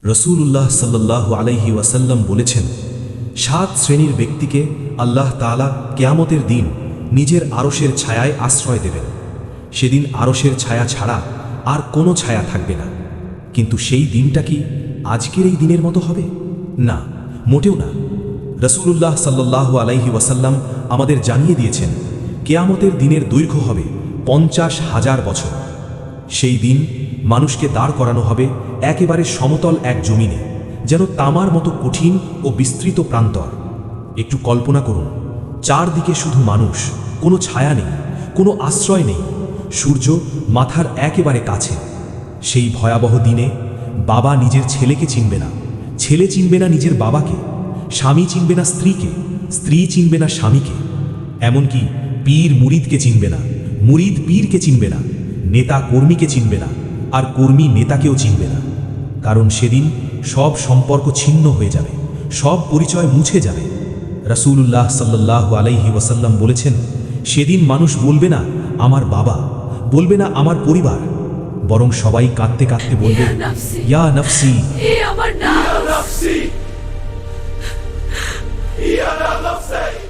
রাসূলুল্লাহ সাল্লাল্লাহু আলাইহি ওয়াসাল্লাম বলেছেন, 7 শ্রেণীর ব্যক্তিকে আল্লাহ তাআলা কিয়ামতের দিন নিজের আরশের ছায়ায় আশ্রয় দেবেন। সেদিন আরশের ছায়া ছাড়া আর কোনো ছায়া থাকবে না। কিন্তু সেই দিনটা কি আজকের এই দিনের মতো হবে? না, মোটেও না। রাসূলুল্লাহ সাল্লাল্লাহু আলাইহি ওয়াসাল্লাম আমাদের জানিয়ে দিয়েছেন, কিয়ামতের দিনের দৈর্ঘ্য হবে 50,000 বছর। সেই দিন মানুষকে দাঁড় করানো হবে একেবারে সমতল এক জমিনে, যেন তামার মতো কঠিন ও বিস্তৃত প্রান্তর। একটু কল্পনা করুন, চারদিকে শুধু মানুষ, কোনো ছায়া নেই, কোনো আশ্রয় নেই। সূর্য মাথার একেবারে কাছে। সেই ভয়াবহ দিনে বাবা নিজের ছেলেকে চিনবে না, ছেলে চিনবে না নিজের বাবাকে, স্বামী চিনবে না স্ত্রীকে, স্ত্রী চিনবে না স্বামীকে, এমনকি পীর মুরিদকে চিনবে না, মুরিদ পীরকে চিনবে না, নেতা কর্মীকে চিনবে না, আর কর্মী নেতাকেও চিনবে না। কারণ সেদিন সব সম্পর্ক ছিন্ন হয়ে যাবে, সব পরিচয় মুছে যাবে। রাসূলুল্লাহ সাল্লাল্লাহু আলাইহি ওয়াসাল্লাম বলেছেন, সেদিন মানুষ বলবে না আমার বাবা, বলবে না আমার পরিবার, বরং সবাই কাঁদতে কাঁদতে বলবে, ইয়া নফসি, আমার নাফসি, ইয়া নফসি।